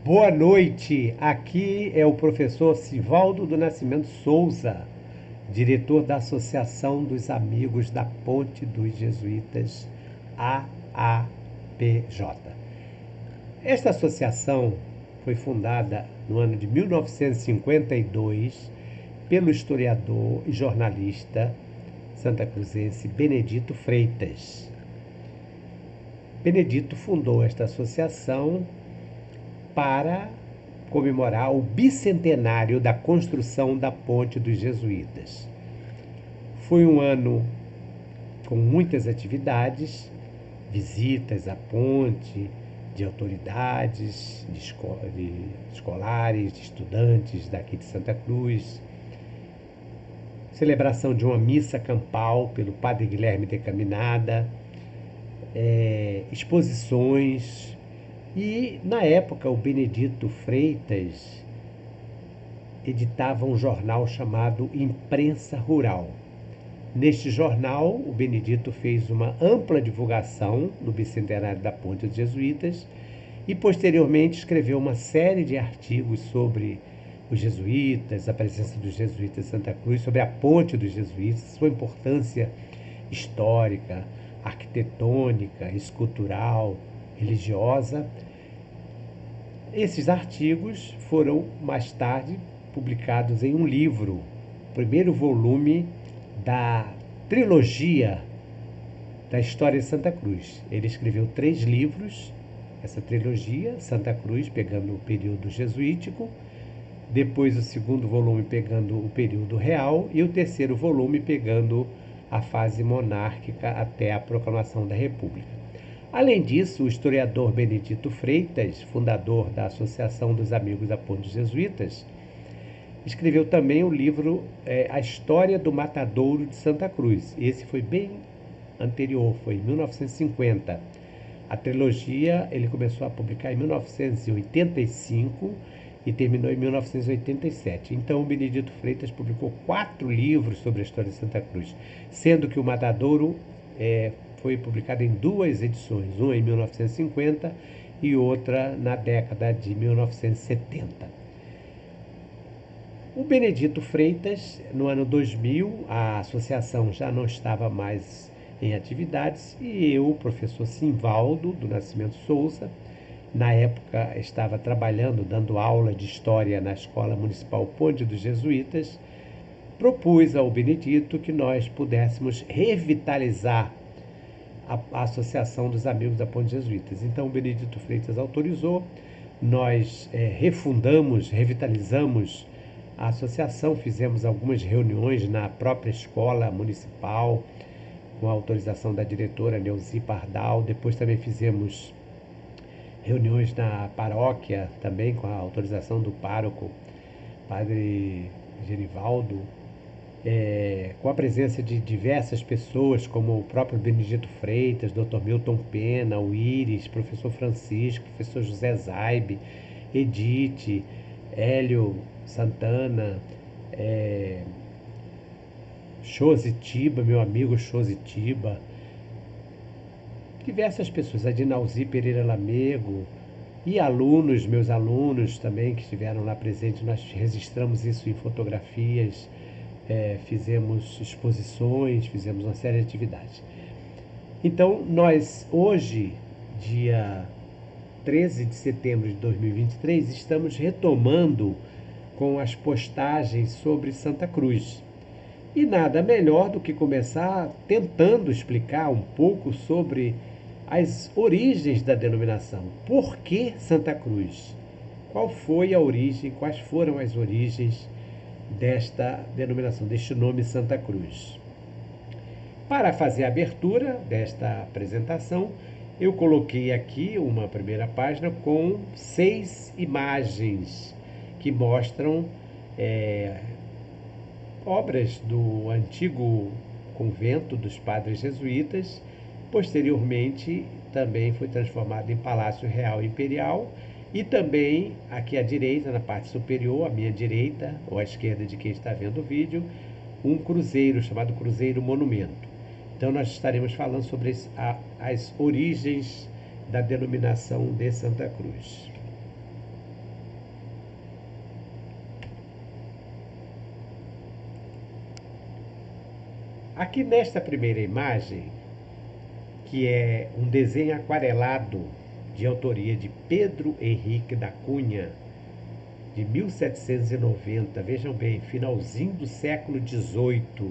Boa noite, aqui é o professor Sivaldo do Nascimento Souza, diretor da Associação dos Amigos da Ponte dos Jesuítas, AAPJ. Esta associação foi fundada no ano de 1952 pelo historiador e jornalista santacruzense Benedito Freitas. Benedito fundou esta associação para comemorar o bicentenário da construção da Ponte dos Jesuítas. Foi um ano com muitas atividades, visitas à ponte, de autoridades, de escolares, de estudantes daqui de Santa Cruz, celebração de uma missa campal pelo padre Guilherme de Caminada, exposições. E, na época, o Benedito Freitas editava um jornal chamado Imprensa Rural. Neste jornal, o Benedito fez uma ampla divulgação no bicentenário da Ponte dos Jesuítas e, posteriormente, escreveu uma série de artigos sobre os jesuítas, a presença dos jesuítas em Santa Cruz, sobre a Ponte dos Jesuítas, sua importância histórica, arquitetônica, escultural, religiosa. Esses artigos foram mais tarde publicados em um livro, o primeiro volume da trilogia da história de Santa Cruz. Ele escreveu 3 livros, essa trilogia, Santa Cruz, pegando o período jesuítico, depois o segundo volume pegando o período real e o terceiro volume pegando a fase monárquica até a proclamação da República. Além disso, o historiador Benedito Freitas, fundador da Associação dos Amigos da Ponte dos Jesuítas, escreveu também o livro A História do Matadouro de Santa Cruz. Esse foi bem anterior, foi em 1950. A trilogia ele começou a publicar em 1985 e terminou em 1987. Então, o Benedito Freitas publicou 4 livros sobre a história de Santa Cruz, sendo que o Matadouro foi publicado em 2 edições, uma em 1950 e outra na década de 1970. O Benedito Freitas, no ano 2000, a associação já não estava mais em atividades e eu, professor Sivaldo do Nascimento Souza, na época estava trabalhando, dando aula de História na Escola Municipal Ponte dos Jesuítas, propus ao Benedito que nós pudéssemos revitalizar a Associação dos Amigos da Ponte Jesuítas. Então o Benedito Freitas autorizou, nós refundamos, revitalizamos a associação, fizemos algumas reuniões na própria escola municipal, com a autorização da diretora Neuzi Pardal, depois também fizemos reuniões na paróquia, também com a autorização do pároco, padre Genivaldo, com a presença de diversas pessoas, como o próprio Benedito Freitas, Dr. Milton Pena, o Íris, professor Francisco, professor José Zaibe, Edith, Hélio Santana, Chositiba, meu amigo Chositiba, diversas pessoas, Adinalzi Pereira Lamego, e alunos, meus alunos também que estiveram lá presentes. Nós registramos isso em fotografias, fizemos exposições, fizemos uma série de atividades. Então, nós hoje, dia 13 de setembro de 2023, estamos retomando com as postagens sobre Santa Cruz. E nada melhor do que começar tentando explicar um pouco sobre as origens da denominação. Por que Santa Cruz? Qual foi a origem, quais foram as origens desta denominação, deste nome Santa Cruz? Para fazer a abertura desta apresentação, eu coloquei aqui uma primeira página com 6 imagens que mostram obras do antigo convento dos padres jesuítas. Posteriormente, também foi transformado em Palácio Real Imperial e também aqui à direita, na parte superior, à minha direita ou à esquerda de quem está vendo o vídeo, um cruzeiro chamado Cruzeiro Monumento. Então nós estaremos falando sobre as origens da denominação de Santa Cruz. Aqui nesta primeira imagem, que é um desenho aquarelado de autoria de Pedro Henrique da Cunha, de 1790, vejam bem, finalzinho do século XVIII.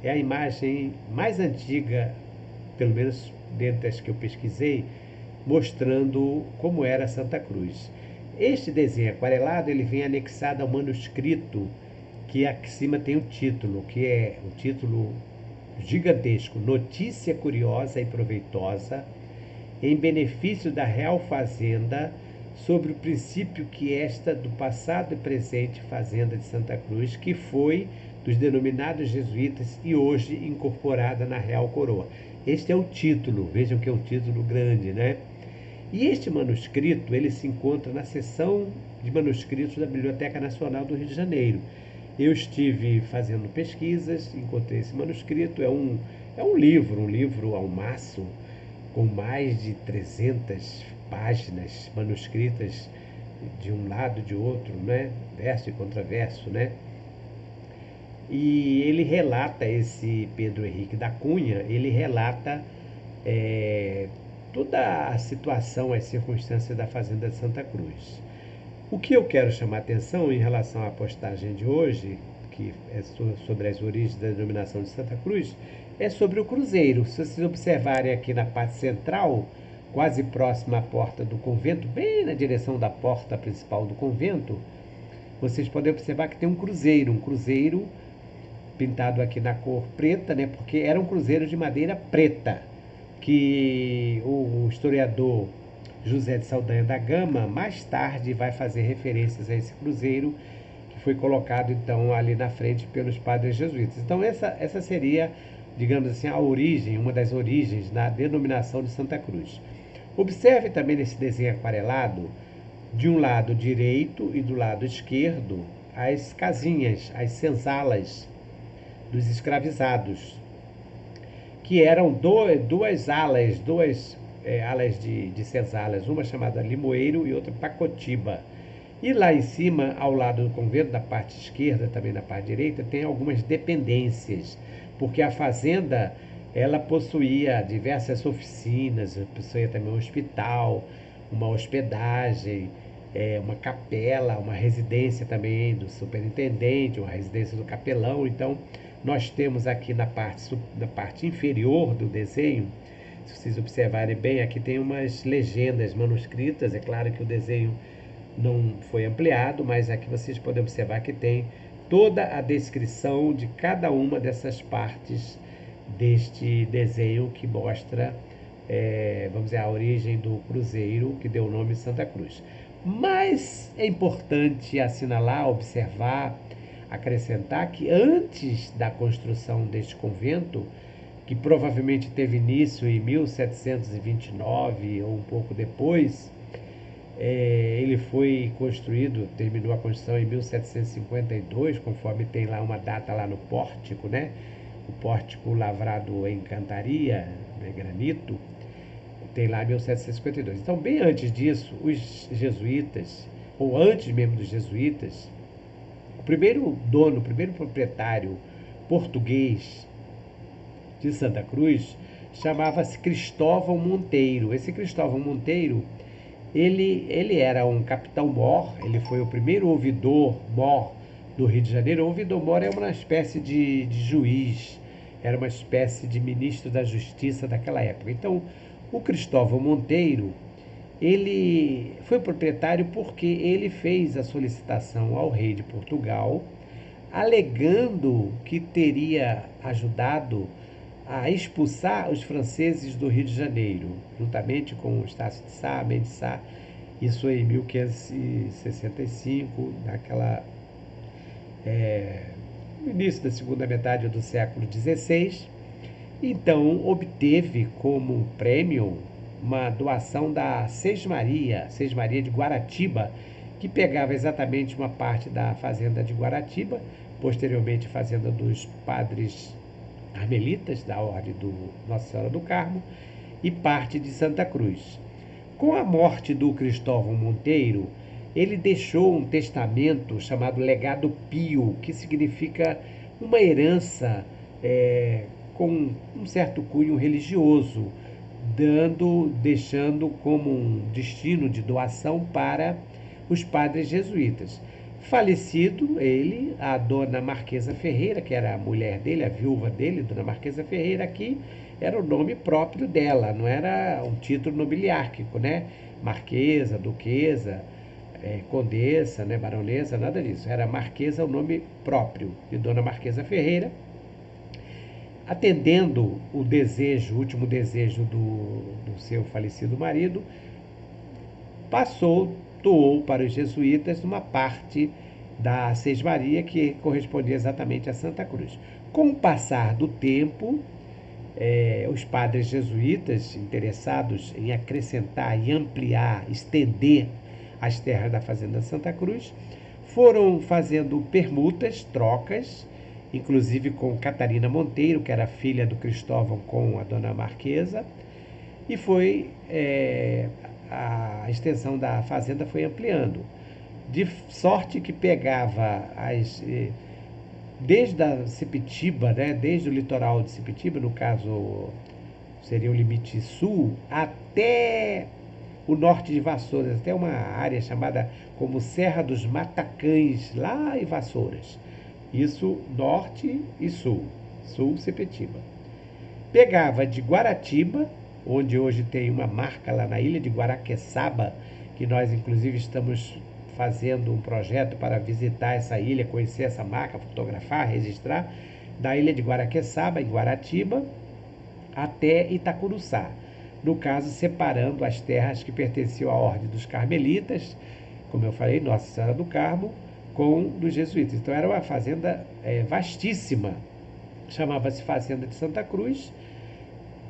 É a imagem mais antiga, pelo menos dentre as que eu pesquisei, mostrando como era Santa Cruz. Este desenho aquarelado ele vem anexado ao manuscrito que aqui em cima tem o título, que é o título gigantesco: Notícia curiosa e proveitosa em benefício da Real Fazenda, sobre o princípio que esta do passado e presente Fazenda de Santa Cruz, que foi dos denominados jesuítas e hoje incorporada na Real Coroa. Este é o título, vejam que é um título grande, né? E este manuscrito, ele se encontra na seção de manuscritos da Biblioteca Nacional do Rio de Janeiro. Eu estive fazendo pesquisas, encontrei esse manuscrito, é um livro ao maço, com mais de 300 páginas manuscritas de um lado e de outro, né? Verso e contraverso, né? E ele relata, esse Pedro Henrique da Cunha, ele relata toda a situação, as circunstâncias da Fazenda de Santa Cruz. O que eu quero chamar a atenção em relação à postagem de hoje, que é sobre as origens da denominação de Santa Cruz, é sobre o cruzeiro. Se vocês observarem aqui na parte central, quase próxima à porta do convento, bem na direção da porta principal do convento, vocês podem observar que tem um cruzeiro pintado aqui na cor preta, né? Porque era um cruzeiro de madeira preta, que o historiador José de Saldanha da Gama mais tarde vai fazer referências a esse cruzeiro, que foi colocado então ali na frente pelos padres jesuítas. Então essa seria, digamos assim, a origem, uma das origens da denominação de Santa Cruz. Observe também nesse desenho aquarelado, de um lado direito e do lado esquerdo, as casinhas, as senzalas dos escravizados, que eram duas alas de senzalas, uma chamada Limoeiro e outra Pacotiba. E lá em cima, ao lado do convento, da parte esquerda, também na parte direita, tem algumas dependências, porque a fazenda ela possuía diversas oficinas, possuía também um hospital, uma hospedagem, uma capela, uma residência também do superintendente, uma residência do capelão. Então, nós temos aqui na parte inferior do desenho, se vocês observarem bem, aqui tem umas legendas manuscritas. É claro que o desenho não foi ampliado, mas aqui vocês podem observar que tem toda a descrição de cada uma dessas partes deste desenho que mostra, vamos dizer, a origem do cruzeiro que deu o nome Santa Cruz. Mas é importante assinalar, observar, acrescentar que antes da construção deste convento, que provavelmente teve início em 1729 ou um pouco depois, ele foi construído, terminou a construção em 1752, conforme tem lá uma data lá no pórtico, né? O pórtico lavrado em cantaria, né, granito, tem lá 1752. Então, bem antes disso, os jesuítas, ou antes mesmo dos jesuítas, o primeiro dono, o primeiro proprietário português de Santa Cruz chamava-se Cristóvão Monteiro. Esse Cristóvão Monteiro, ele era um capitão-mor, ele foi o primeiro ouvidor-mor do Rio de Janeiro. O ouvidor-mor é uma espécie de juiz, era uma espécie de ministro da Justiça daquela época. Então, o Cristóvão Monteiro, ele foi proprietário porque ele fez a solicitação ao rei de Portugal, alegando que teria ajudado a expulsar os franceses do Rio de Janeiro, juntamente com Estácio de Sá, Mendes de Sá, isso em 1565, no início da segunda metade do século XVI. Então, obteve como prêmio uma doação da Sesmaria de Guaratiba, que pegava exatamente uma parte da fazenda de Guaratiba, posteriormente a fazenda dos padres carmelitas, da ordem do Nossa Senhora do Carmo, e parte de Santa Cruz. Com a morte do Cristóvão Monteiro, ele deixou um testamento chamado Legado Pio, que significa uma herança com um certo cunho religioso, deixando como um destino de doação para os padres jesuítas. Falecido ele, a dona Marquesa Ferreira, que era a mulher dele, a viúva dele, dona Marquesa Ferreira, aqui era o nome próprio dela, não era um título nobiliárquico, né? Marquesa, duquesa, condessa, né? Baronesa, nada disso. Era Marquesa, o nome próprio de dona Marquesa Ferreira, atendendo o desejo, o último desejo do seu falecido marido, doou para os jesuítas uma parte da Sesmaria que correspondia exatamente a Santa Cruz. Com o passar do tempo, os padres jesuítas, interessados em acrescentar e ampliar, estender as terras da Fazenda Santa Cruz, foram fazendo permutas, trocas, inclusive com Catarina Monteiro, que era filha do Cristóvão com a dona Marquesa, e a extensão da fazenda foi ampliando, de sorte que pegava desde a Sepetiba, né, desde o litoral de Sepetiba, no caso seria o limite sul, até o norte de Vassouras, até uma área chamada como Serra dos Matacães, lá em Vassouras. Isso norte e sul, sul Sepetiba. Pegava de Guaratiba, onde hoje tem uma marca lá na ilha de Guaraqueçaba, que nós inclusive estamos fazendo um projeto para visitar essa ilha, conhecer essa marca, fotografar, registrar, da ilha de Guaraqueçaba, em Guaratiba, até Itacuruçá. No caso, separando as terras que pertenciam à Ordem dos Carmelitas, como eu falei, Nossa Senhora do Carmo, com dos jesuítas. Então era uma fazenda vastíssima, chamava-se Fazenda de Santa Cruz,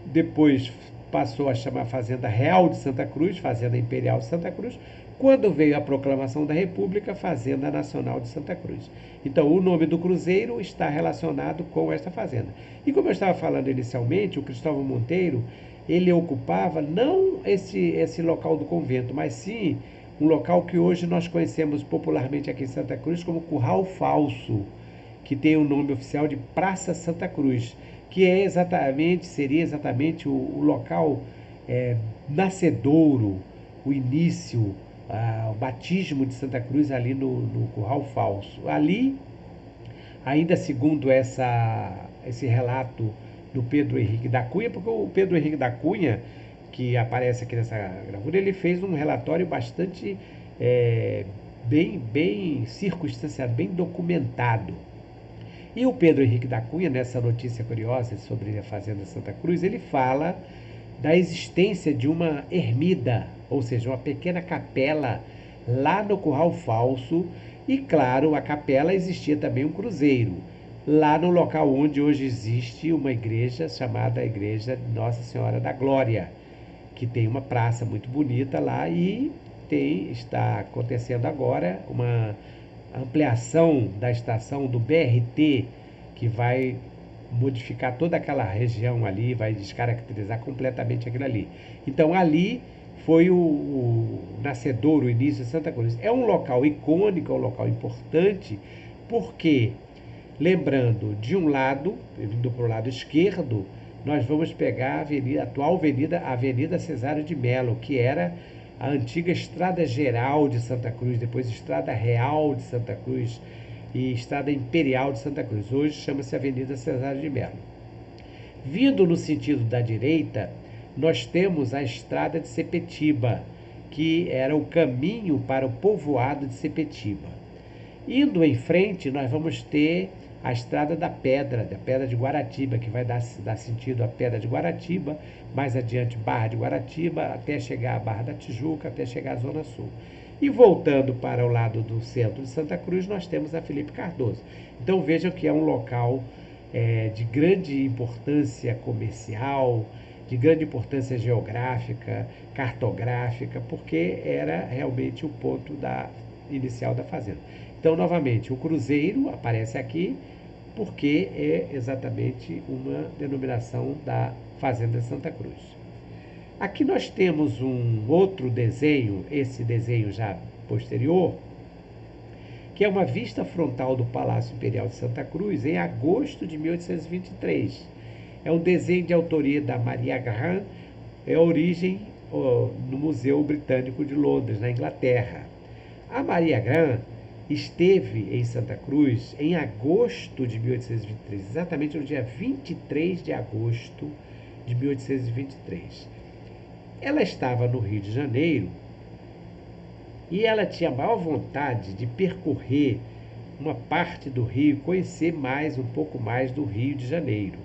depois passou a chamar Fazenda Real de Santa Cruz, Fazenda Imperial de Santa Cruz, quando veio a proclamação da República, Fazenda Nacional de Santa Cruz. Então, o nome do cruzeiro está relacionado com esta fazenda. E como eu estava falando inicialmente, o Cristóvão Monteiro, ele ocupava não esse local do convento, mas sim um local que hoje nós conhecemos popularmente aqui em Santa Cruz como Curral Falso, que tem o nome oficial de Praça Santa Cruz, que seria exatamente o local nascedouro, o início, o batismo de Santa Cruz ali no Curral Falso. Ali, ainda segundo esse relato do Pedro Henrique da Cunha, porque o Pedro Henrique da Cunha, que aparece aqui nessa gravura, ele fez um relatório bastante bem circunstanciado, bem documentado. E o Pedro Henrique da Cunha, nessa notícia curiosa sobre a Fazenda Santa Cruz, ele fala da existência de uma ermida, ou seja, uma pequena capela lá no Curral Falso, e claro, a capela existia também um cruzeiro, lá no local onde hoje existe uma igreja chamada Igreja Nossa Senhora da Glória, que tem uma praça muito bonita lá e está acontecendo agora uma ampliação da estação do BRT, que vai modificar toda aquela região ali, vai descaracterizar completamente aquilo ali. Então ali foi o nascedouro, o início de Santa Cruz. É um local icônico, é um local importante, porque, lembrando, de um lado, vindo para o lado esquerdo, nós vamos pegar a atual Avenida Cesário de Melo, que era a antiga Estrada Geral de Santa Cruz, depois Estrada Real de Santa Cruz e Estrada Imperial de Santa Cruz. Hoje chama-se Avenida Cesário de Melo. Vindo no sentido da direita, nós temos a Estrada de Sepetiba, que era o caminho para o povoado de Sepetiba. Indo em frente, nós vamos ter a Estrada da Pedra de Guaratiba, que vai dar sentido à Pedra de Guaratiba, mais adiante Barra de Guaratiba, até chegar à Barra da Tijuca, até chegar à Zona Sul. E voltando para o lado do centro de Santa Cruz, nós temos a Felipe Cardoso. Então vejam que é um local de grande importância comercial, de grande importância geográfica, cartográfica, porque era realmente o ponto inicial da fazenda. Então, novamente, o cruzeiro aparece aqui porque é exatamente uma denominação da Fazenda Santa Cruz. Aqui nós temos um outro desenho, esse desenho já posterior, que é uma vista frontal do Palácio Imperial de Santa Cruz em agosto de 1823. É um desenho de autoria da Maria Grant, é a origem no Museu Britânico de Londres, na Inglaterra. A Maria Grant esteve em Santa Cruz em agosto de 1823, exatamente no dia 23 de agosto de 1823. Ela estava no Rio de Janeiro e ela tinha a maior vontade de percorrer uma parte do Rio, conhecer um pouco mais do Rio de Janeiro.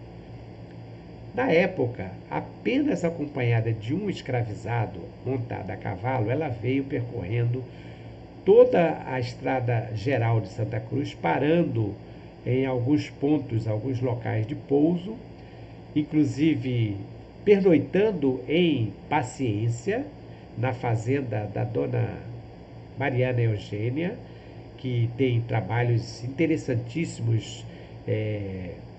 Na época, apenas acompanhada de um escravizado montado a cavalo, ela veio percorrendo toda a estrada geral de Santa Cruz, parando em alguns pontos, alguns locais de pouso, inclusive pernoitando em Paciência, na fazenda da dona Mariana Eugênia, que tem trabalhos interessantíssimos,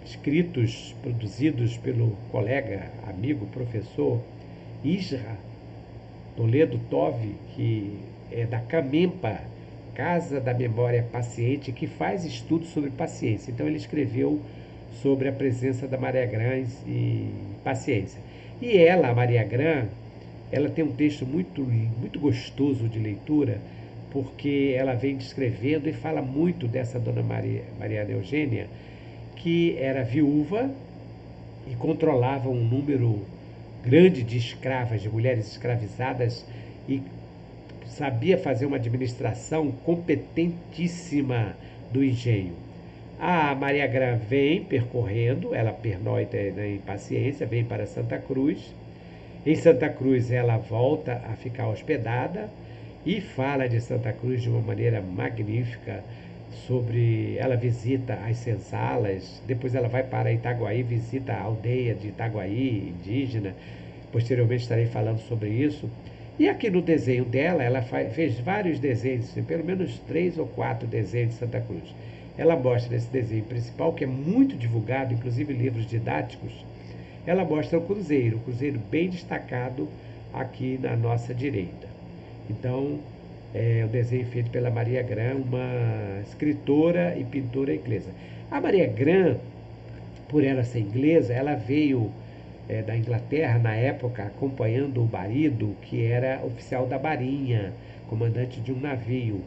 escritos, produzidos pelo colega, amigo, professor Isra Toledo Tove, que é da Camempa, Casa da Memória Paciente, que faz estudos sobre paciência. Então ele escreveu sobre a presença da Maria Grant e paciência. E ela, a Maria Grant, ela tem um texto muito gostoso de leitura, porque ela vem descrevendo e fala muito dessa dona Mariana Eugênia, que era viúva e controlava um número grande de escravas, de mulheres escravizadas, e sabia fazer uma administração competentíssima do engenho. A Maria Grant vem percorrendo, ela pernoita em Paciência, vem para Santa Cruz. Em Santa Cruz ela volta a ficar hospedada e fala de Santa Cruz de uma maneira magnífica. Ela visita as senzalas, depois ela vai para Itaguaí, visita a aldeia de Itaguaí, indígena. Posteriormente estarei falando sobre isso. E aqui no desenho dela, ela fez vários desenhos, pelo menos 3 ou 4 desenhos de Santa Cruz. Ela mostra nesse desenho principal, que é muito divulgado, inclusive livros didáticos, ela mostra o cruzeiro bem destacado aqui na nossa direita. Então, é o desenho feito pela Maria Grant, uma escritora e pintora inglesa. A Maria Grant, por ela ser inglesa, ela veio da Inglaterra na época, acompanhando o marido, que era oficial da Marinha, comandante de um navio.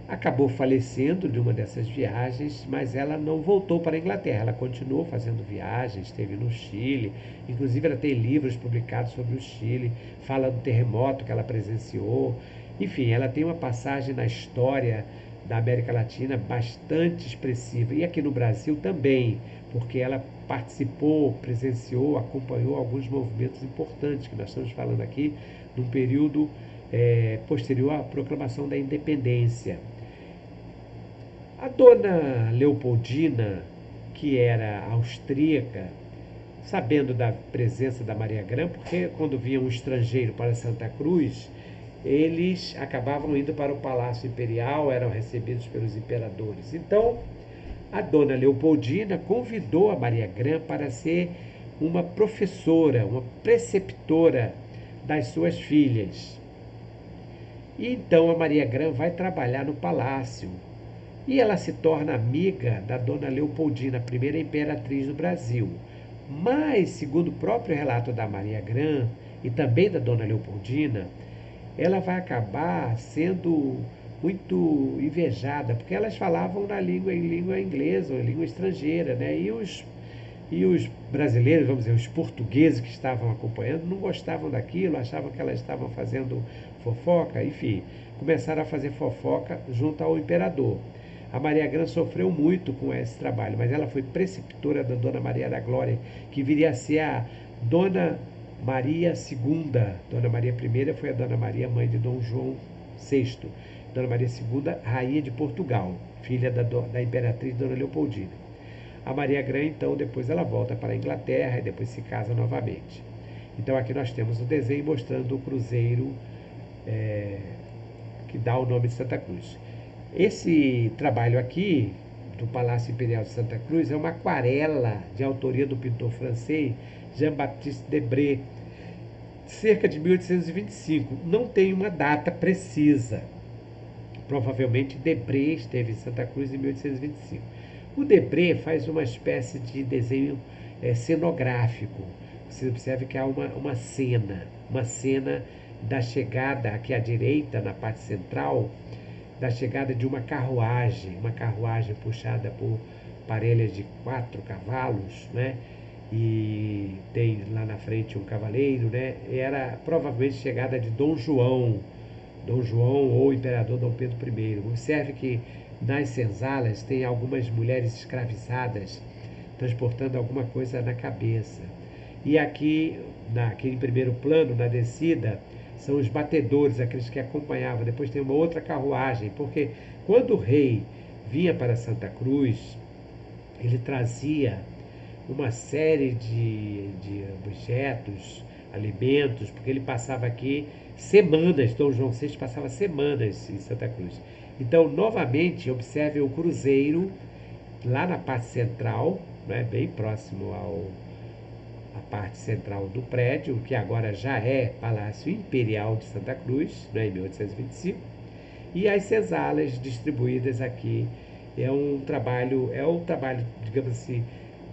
Acabou falecendo de uma dessas viagens, mas ela não voltou para a Inglaterra. Ela continuou fazendo viagens, esteve no Chile, inclusive ela tem livros publicados sobre o Chile, fala do terremoto que ela presenciou. Enfim, ela tem uma passagem na história da América Latina bastante expressiva. E aqui no Brasil também, porque ela participou, presenciou, acompanhou alguns movimentos importantes que nós estamos falando aqui, num período posterior à proclamação da independência. A dona Leopoldina, que era austríaca, sabendo da presença da Maria Grant, porque quando vinha um estrangeiro para Santa Cruz, eles acabavam indo para o Palácio Imperial, eram recebidos pelos imperadores. Então, a dona Leopoldina convidou a Maria Grant para ser uma professora, uma preceptora das suas filhas. E então a Maria Grant vai trabalhar no palácio. E ela se torna amiga da dona Leopoldina, a primeira imperatriz do Brasil. Mas, segundo o próprio relato da Maria Grant e também da dona Leopoldina, ela vai acabar sendo muito invejada, porque elas falavam em língua inglesa ou em língua estrangeira, né? E os brasileiros, vamos dizer, os portugueses que estavam acompanhando, não gostavam daquilo, achavam que elas estavam fazendo fofoca, enfim, começaram a fazer fofoca junto ao imperador. A Maria Grant sofreu muito com esse trabalho, mas ela foi preceptora da Dona Maria da Glória, que viria a ser a Dona Maria II. Dona Maria I foi a Dona Maria, mãe de Dom João VI. Dona Maria II, rainha de Portugal, filha da imperatriz Dona Leopoldina. A Maria Grant, então, depois ela volta para a Inglaterra e depois se casa novamente. Então aqui nós temos o desenho mostrando o cruzeiro que dá o nome de Santa Cruz. Esse trabalho aqui, do Palácio Imperial de Santa Cruz, é uma aquarela de autoria do pintor francês Jean-Baptiste Debré, cerca de 1825. Não tem uma data precisa, Provavelmente Debré esteve em Santa Cruz em 1825. O Debré faz uma espécie de desenho cenográfico. Você observa que há uma cena da chegada aqui à direita, na parte central, da chegada de uma carruagem puxada por parelhas de 4 cavalos, né? E tem lá na frente um cavaleiro, né? Era provavelmente chegada de Dom João ou Imperador Dom Pedro I. Observe que nas senzalas tem algumas mulheres escravizadas transportando alguma coisa na cabeça. E aqui, naquele primeiro plano, na descida, são os batedores, aqueles que acompanhavam. Depois tem uma outra carruagem, porque quando o rei vinha para Santa Cruz, ele trazia uma série de objetos, alimentos, porque ele passava aqui semanas, Dom João VI passava semanas em Santa Cruz. Então, novamente, observe o cruzeiro lá na parte central, né, bem próximo à parte central do prédio, que agora já é Palácio Imperial de Santa Cruz, né, em 1825, e as senzalas distribuídas aqui. É um trabalho, digamos assim,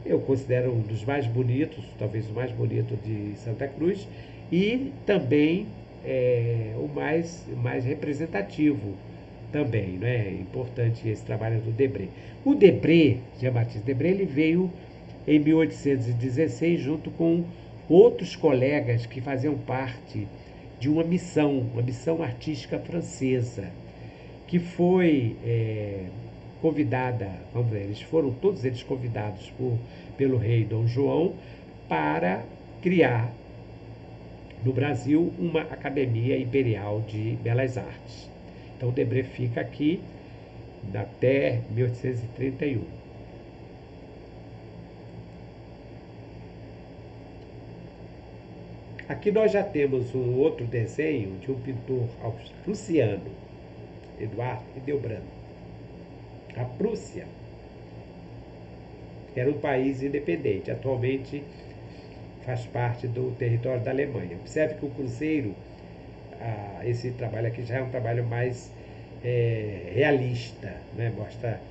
eu considero um dos mais bonitos, talvez o mais bonito de Santa Cruz, e também o mais representativo também, né? É importante esse trabalho do Debré. O Debré, Jean-Baptiste Debré, ele veio em 1816 junto com outros colegas que faziam parte de uma missão artística francesa, que foi convidada, vamos dizer, foram todos eles convidados pelo rei Dom João para criar no Brasil uma Academia Imperial de Belas Artes. Então o Debré fica aqui até 1831. Aqui nós já temos um outro desenho de um pintor prussiano, Eduard Hildebrand. A Prússia era um país independente, atualmente faz parte do território da Alemanha. Observe que o cruzeiro, esse trabalho aqui já é um trabalho mais realista, né? Mostra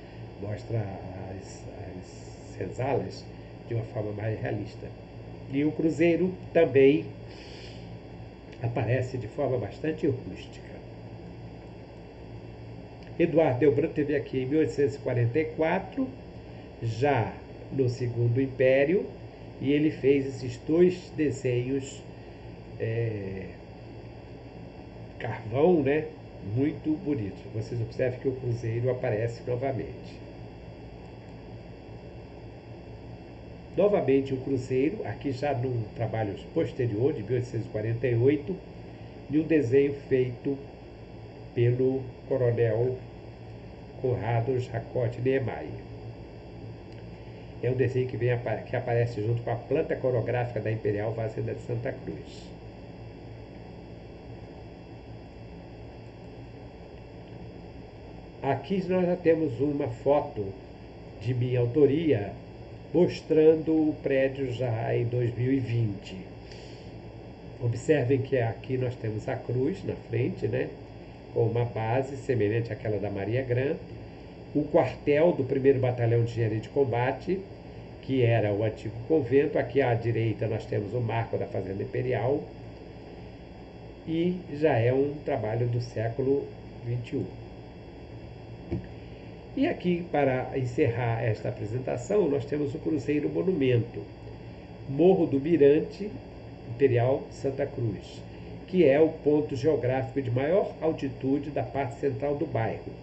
as senzalas de uma forma mais realista. E o cruzeiro também aparece de forma bastante rústica. Eduardo Delbrand teve aqui em 1844, já no Segundo Império, e ele fez esses 2 desenhos carvão, né? Muito bonitos. Vocês observam que o cruzeiro aparece novamente. Novamente o cruzeiro, aqui já num trabalho posterior, de 1848, de um desenho feito pelo coronel Conrado Jacote Niemeyer. É um desenho que aparece junto com a planta coreográfica da Imperial Fazenda de Santa Cruz. Aqui nós já temos uma foto de minha autoria mostrando o prédio já em 2020. Observem que aqui nós temos a cruz na frente, né? Com uma base semelhante àquela da Maria Grande, o quartel do 1º Batalhão de Engenharia de Combate, que era o antigo convento. Aqui à direita nós temos o marco da Fazenda Imperial, e já é um trabalho do século XXI. E aqui, para encerrar esta apresentação, nós temos o Cruzeiro Monumento, Morro do Mirante, Imperial Santa Cruz, que é o ponto geográfico de maior altitude da parte central do bairro.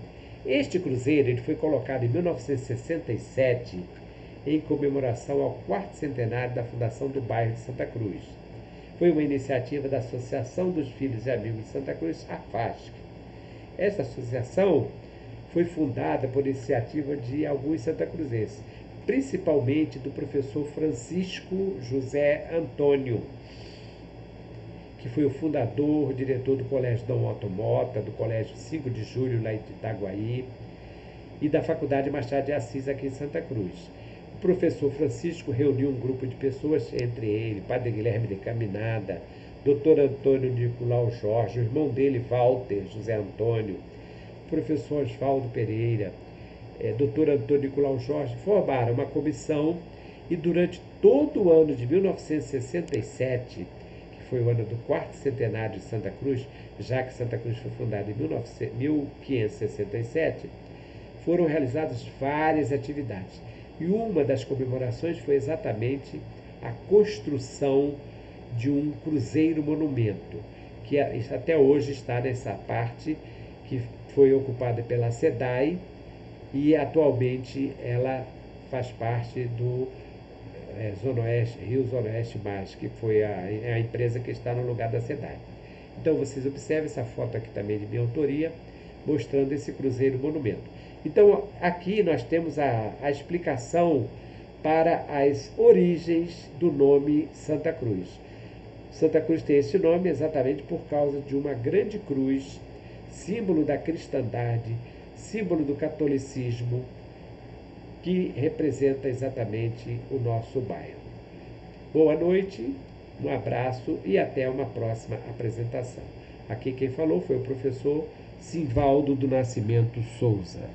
Este cruzeiro ele foi colocado em 1967 em comemoração ao 4º centenário da fundação do bairro de Santa Cruz. Foi uma iniciativa da Associação dos Filhos e Amigos de Santa Cruz, AFASC. Essa associação foi fundada por iniciativa de alguns santacruzenses, principalmente do professor Francisco José Antônio, que foi o fundador, diretor do Colégio Dom Otto Mota, do Colégio 5 de Julho, lá em Itaguaí, e da Faculdade Machado de Assis, aqui em Santa Cruz. O professor Francisco reuniu um grupo de pessoas, entre ele, Padre Guilherme de Caminada, Dr. Antônio Nicolau Jorge, o irmão dele, Walter José Antônio, professor Oswaldo Pereira, Dr. Antônio Nicolau Jorge, formaram uma comissão e durante todo o ano de 1967, que foi o ano do quarto centenário de Santa Cruz, já que Santa Cruz foi fundada em 1567, foram realizadas várias atividades. E uma das comemorações foi exatamente a construção de um cruzeiro-monumento, que até hoje está nessa parte que foi ocupada pela SEDAI e atualmente ela faz parte do Zona Oeste, Rio Zona Oeste Mais, que foi a empresa que está no lugar da SEDAI. Então vocês observem essa foto aqui também de minha autoria, mostrando esse cruzeiro monumento. Então aqui nós temos a explicação para as origens do nome Santa Cruz. Santa Cruz tem esse nome exatamente por causa de uma grande cruz, símbolo da cristandade, símbolo do catolicismo, que representa exatamente o nosso bairro. Boa noite, um abraço e até uma próxima apresentação. Aqui quem falou foi o professor Simvaldo do Nascimento Souza.